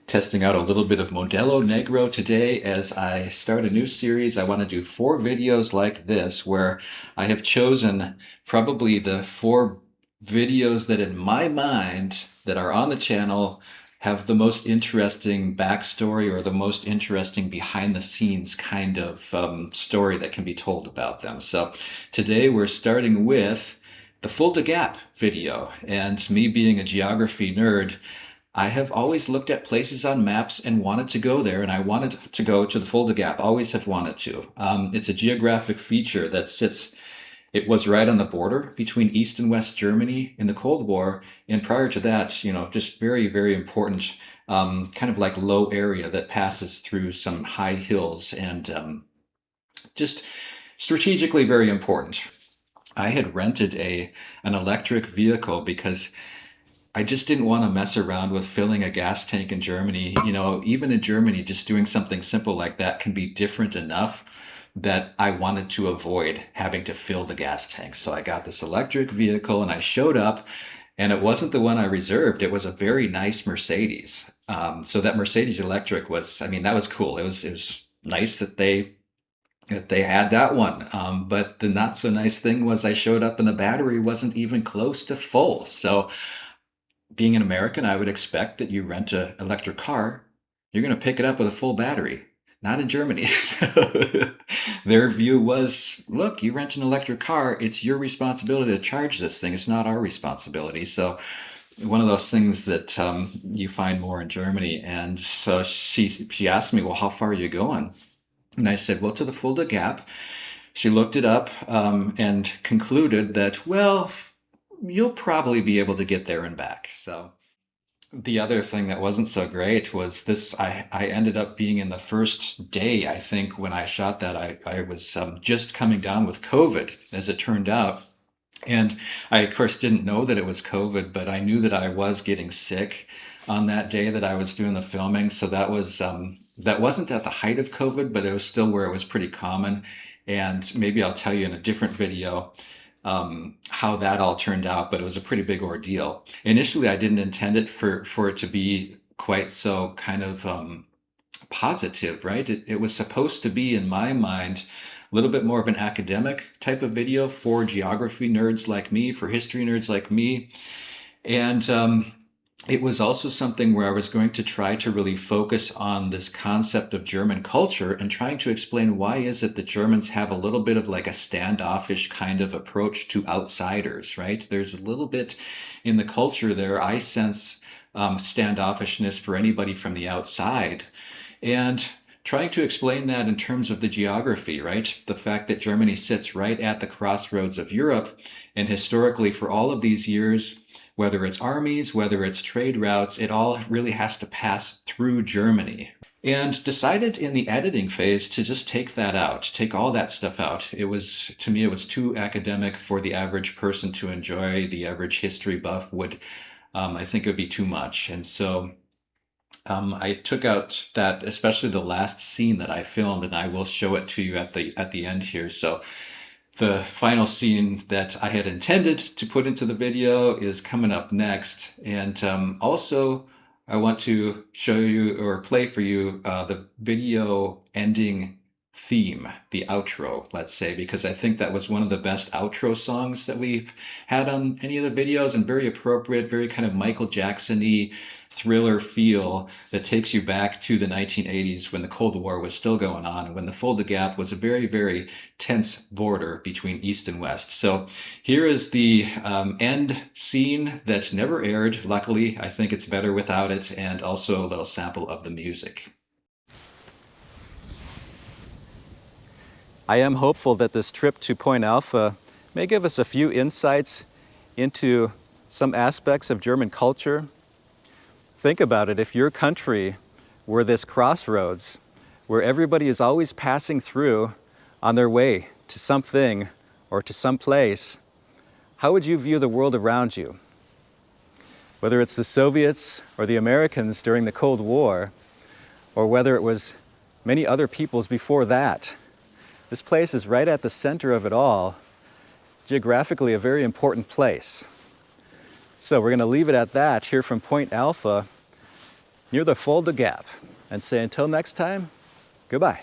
Testing out a little bit of Modelo Negro today as I start a new series. I want to do 4 videos like this where I have chosen probably the 4 videos that in my mind that are on the channel have the most interesting backstory or the most interesting behind the scenes kind of story that can be told about them. So today we're starting with the Fulda Gap video, and me being a geography nerd, I have always looked at places on maps and wanted to go there, and I wanted to go to the Fulda Gap. Always have wanted to. It's a geographic feature that sits. It was right on the border between East and West Germany in the Cold War, and prior to that, just very, very important, kind of like low area that passes through some high hills and just strategically very important. I had rented a an electric vehicle because I just didn't want to mess around with filling a gas tank in Germany. Even in Germany, just doing something simple like that can be different enough that I wanted to avoid having to fill the gas tank. So I got this electric vehicle and I showed up, and it wasn't the one I reserved. It was a very nice Mercedes. So that Mercedes electric was, I mean, that was cool. It was nice that they had that one. But the not so nice thing was I showed up and the battery wasn't even close to full. So being an American, I would expect that you rent an electric car, you're going to pick it up with a full battery. Not in Germany. So their view was, look, you rent an electric car, it's your responsibility to charge this thing. It's not our responsibility. So one of those things that you find more in Germany. And so she asked me, well, how far are you going? And I said, well, to the Fulda Gap. She looked it up and concluded that, well, you'll probably be able to get there and back. So the other thing that wasn't so great was this. I ended up being in the first day, I think, when I shot that. I was just coming down with COVID, as it turned out. And I, of course, didn't know that it was COVID, but I knew that I was getting sick on that day that I was doing the filming. So that wasn't at the height of COVID, but it was still where it was pretty common. And maybe I'll tell you in a different video how that all turned out, but it was a pretty big ordeal. Initially, I didn't intend it for it to be quite so kind of positive, right? It was supposed to be, in my mind, a little bit more of an academic type of video for geography nerds like me, for history nerds like me. And it was also something where I was going to try to really focus on this concept of German culture and trying to explain why is it that Germans have a little bit of like a standoffish kind of approach to outsiders, right? There's a little bit in the culture there, I sense standoffishness for anybody from the outside. And trying to explain that in terms of the geography, right? The fact that Germany sits right at the crossroads of Europe, and historically, for all of these years, whether it's armies, whether it's trade routes, it all really has to pass through Germany. And decided in the editing phase to just take that out, take all that stuff out. It was, to me, it was too academic for the average person to enjoy. The average history buff would, I think it would be too much. And so I took out that, especially the last scene that I filmed, and I will show it to you at the end here. So the final scene that I had intended to put into the video is coming up next, and also I want to show you or play for you the video ending theme, the outro, let's say, because I think that was one of the best outro songs that we've had on any of the videos, and very appropriate, very kind of Michael Jackson-y thriller feel that takes you back to the 1980s when the Cold War was still going on and when the Fulda Gap was a very, very tense border between East and West. So here is the end scene that never aired. Luckily, I think it's better without it, and also a little sample of the music. I am hopeful that this trip to Point Alpha may give us a few insights into some aspects of German culture. Think about it, if your country were this crossroads where everybody is always passing through on their way to something or to some place, how would you view the world around you? Whether it's the Soviets or the Americans during the Cold War, or whether it was many other peoples before that, this place is right at the center of it all, geographically a very important place. So we're going to leave it at that here from Point Alpha. near the Fulda Gap and say until next time, goodbye.